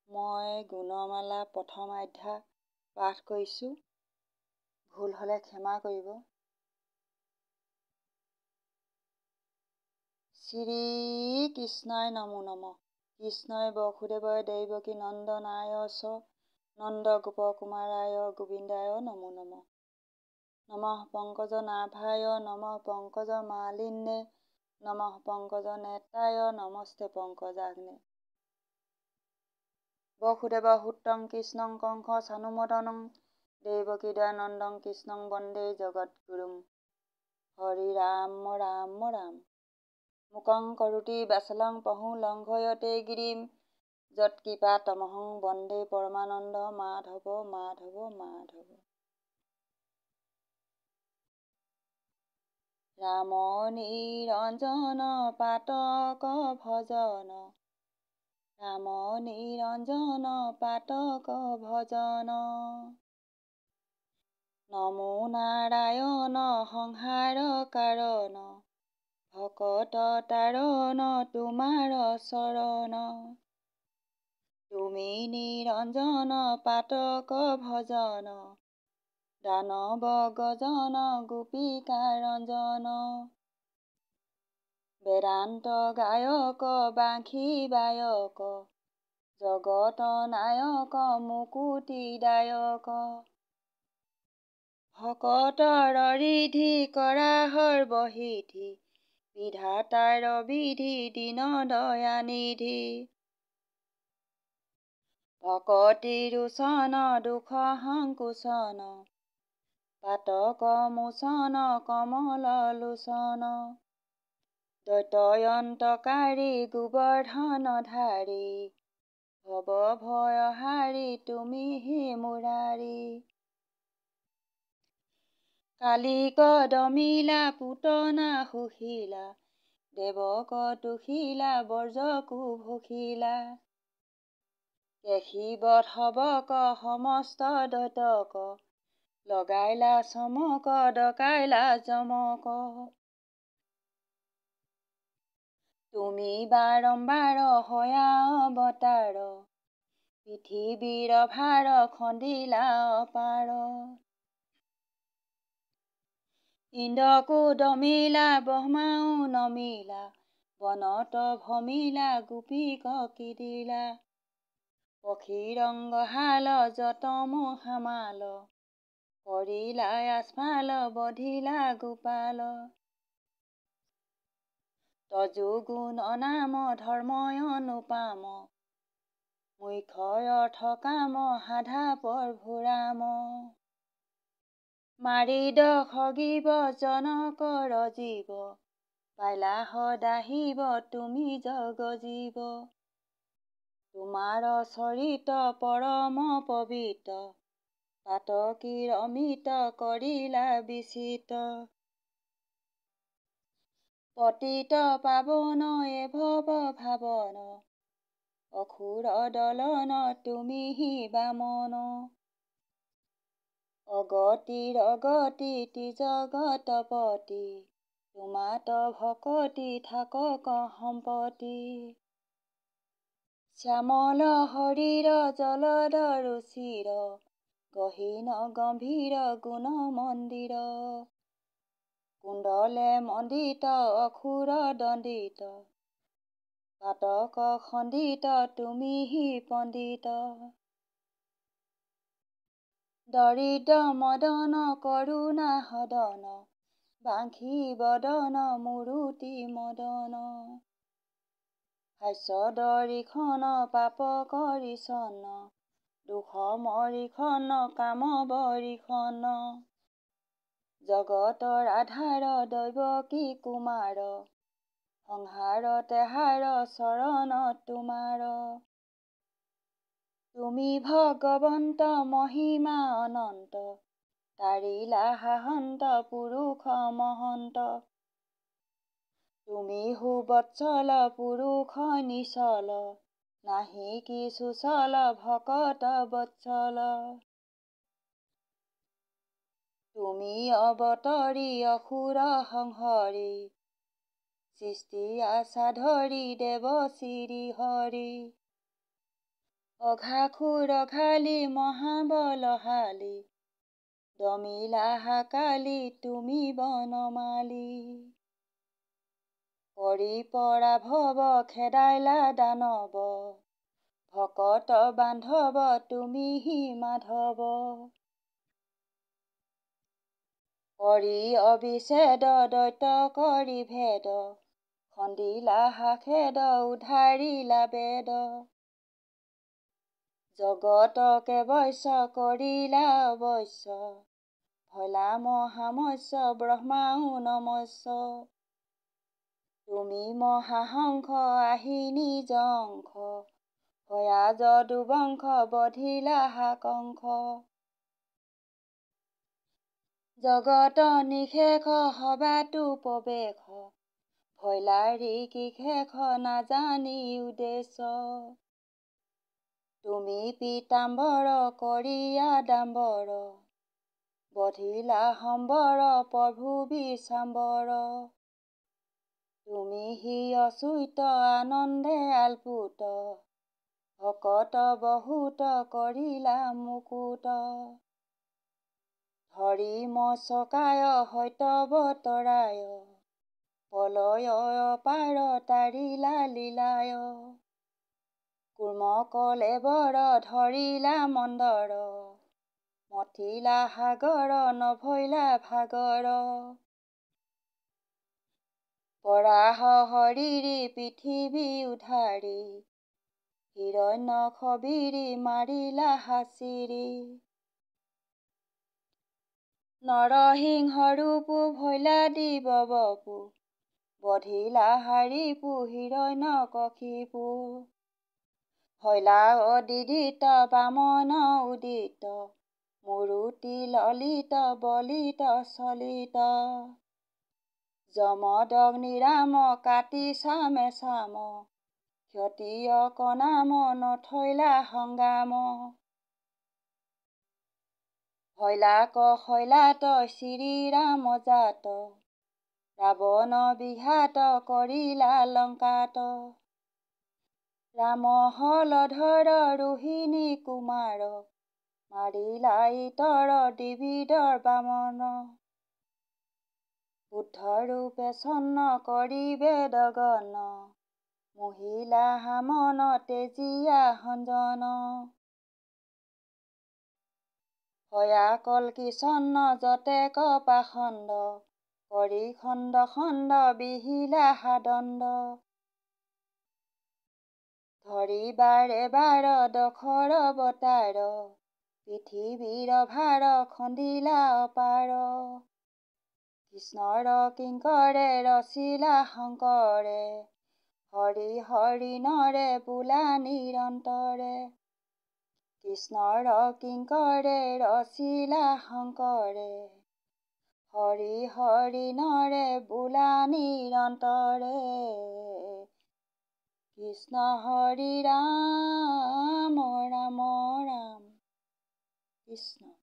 মই গুণমালা প্ৰথম অধ্যায় পাঠ কৰিছোঁ। ভুল হ'লে ক্ষমা কৰিব। শ্ৰী কৃষ্ণায় নমো নমঃ। কৃষ্ণই বসুদেৱয় দৈৱকী নন্দনায় চ নন্দ গোপকুমাৰায় গোবিন্দায় নমো নমঃ। নমঃ পংকজ নাভায় নমঃ পংকজ মালিন্যে নমঃ পংকজ নেত্ৰায় নমস্তে পংকজাগ্নে। বসুদেৱ সুতং কৃষ্ণং কংস চানুমদনং দেৱকী দয়ানন্দং কৃষ্ণং বন্দে জগদ্গুৰুম। হৰি ৰাম ৰাম ৰাম মুকং কৰোতি বাচলং পহু লংঘয়তে গিৰিম যৎকৃপা তমহং বন্দে পৰমানন্দ মাধৱ মাধৱ মাধৱ। ৰাম নিৰঞ্জন পাতক ভজন ৰাম নিৰঞ্জন পাতক ভজন। নমো নাৰায়ণ সংহাৰ কাৰণ ভকত তাৰণ তোমাৰ চৰণ। তুমি নিৰঞ্জন পাতক ভজন দানৱ গজন গোপিকা ৰঞ্জন। বেদান্ত গায়ক বাঁশী বায়ক জগত নায়ক মুকুতি দায়ক। ভকতৰ ৰিধি কৰা সৰ্বসিদ্ধি বিধাতাৰ বিধি দীন দয়ানিধি। ভকতি ৰোচন দুখ সংকোচন পাতক মোচন কমল লোচন। দৈত্যয়ন্তকাৰী গোবৰ্ধনধাৰী ভৱ ভয়হাৰী তুমি হি মুৰাৰী। কালিক দমিলা পুতনা সুশীলা দেৱক দুখিলা বৰ্জকো ভুখিলা। কেশীবধ সৱক সমস্ত দৈত্যক লগাইলা চমক ডকাইলা যমক। তুমি বাৰম্বাৰ হয়া অৱতাৰ পৃথিৱীৰ ভাৰ খন্দিলা অপাৰ। ইন্দ্ৰকো দমিলা ব্ৰহ্মাও নমিলা বনত ভমিলা গোপীক কি দিলা। পক্ষীৰংগ হাল যতমো সামাল কৰিলা আস্ফাল বধিলা গোপাল। তজোগুণ নাম ধৰ্ময় অনুপাম মুখ্য অৰ্থ কাম সাধা প্ৰভুৰাম। মাৰিদ খগিব জনকৰ জীৱ পাইলা সদাহিব তুমি জগজীৱ। তোমাৰ চৰিত পৰম পবিত্ৰ পাতকী ৰমিত কৰিলা বিচিত। পতিত পাৱন এ ভৱ ভাৱন অসুৰ দলন তুমি হি বামন। অগতিৰ অগতি ত্ৰিজগতপতি তোমাত ভকতি থাকক সম্পতি। শ্যামল শৰীৰ জলধ ৰুচিৰ গহীন গম্ভীৰ গুণ মন্দিৰ। কুণ্ডলে মণ্ডিত অসুৰ দণ্ডিত পাতক খণ্ডিত তুমি হি পণ্ডিত। দৰিদ্ৰ মদন কৰোণা সদন বাঙ্খী বদন মুৰুতি মদন। হাস্য দৰিখন পাপ কৰিছন দুখ মৰিখন কাম বৰিখন। জগতৰ আধাৰ দৈৱকী কুমাৰ সংহাৰ তেহাৰ চৰণ তোমাৰ। তুমি ভগৱন্ত মহিমা অনন্ত তাৰিলা সাহন্ত পুৰুষ মহন্ত। তুমি সুবৎসল পুৰুষ নিচল নাহি কিছু চল ভকত বৎসল। তুমি অৱতৰী অসুৰ সংহৰি সৃষ্টি আশা ধৰি দেৱ শ্ৰী হৰি। অঘাসুৰ অঘালি মহাবলশালী, দমিলা হাকালি তুমি বনমালী। পৰি পৰা ভৱ খেদাইলা দানৱ, ভকত বান্ধৱ তুমি হি মাধৱ। কৰি অবিচ্ছেদ দৈত্য কৰি ভেদ, খন্দিলা সাখেদ উধাৰিলা বেদ। জগতকে বৈশ্য কৰিলা অৱশ্য, ভলা মহামৎস্য ব্ৰহ্মাও নমস্য। তুমি মহাহংস আহি নিজ অংশ, ভয়া যদুবংশ বধিলা হাকংস। জগত নিশেষ সবাতো প্ৰৱেশ, ভৈলাৰী কি শেষ নাজানি উদ্দেশ্য। তুমি পীতাম্বৰ কৰিয়া ডাম্বৰ, বধিলা সম্বৰ প্ৰভু বিশাম্বৰ। তুমি হি অচ্যুত আনন্দে আলপুত, ভকত বহুত কৰিলা মুকুত। ধৰি মৎস্যকায় সত্যৱতৰায়, প্ৰলয় অপাৰ তাৰিলা লীলায়। কুৰ্ম কলেবৰ ধৰিলা মন্দৰ, মথিলা সাগৰ নভৈলা ভাগৰ। পৰাহ শৰীৰী পৃথিৱী উধাৰি, হিৰণ্য খবিৰি মাৰিলা হাচিৰি। নৰসিংহ ৰূপো ভৈলা দিৱ বপু, বধিলা হাৰিপু হিৰণ্যকশিপু। ভৈলা অদিদিত বামন উদিত, মূৰুতি ললিত বলিত চলিত। যমদগ্নিৰাম কাটি চামে চাম, ক্ষতি অকনাম নথৈলা সংগ্ৰাম। ভৈলা কশৈলাত শ্ৰীৰাম জাত, ৰাৱণ বিঘাত কৰিলা লংকাত। ৰাম হলধৰ ৰোহিণী কুমাৰ, মাৰিলা ইতৰ দ্বিবিধৰ বামন। বুদ্ধ ৰূপে ছন্ন কৰি বেদগণ, মোহিলা হামন তেজীয়া সঞ্জন। ভয়া কল্কি ছন্ন যতেক পাখণ্ড, কৰি খণ্ড খণ্ড বিহিলা হাদণ্ড। ধৰি বাৰে বাৰ দশৰ অৱতাৰ, পৃথিৱীৰ ভাৰ খন্দিলা অপাৰ। কৃষ্ণৰ কিংকৰে ৰচিলা শংকৰে, হৰি হৰি নৰে বোলা নিৰন্তৰে। কৃষ্ণৰ কিংকৰে ৰচিলা শংকৰে, হৰি হৰি নৰে বোলা নিৰন্তৰে। কৃষ্ণ হৰি ৰাম ৰাম ৰাম কৃষ্ণ।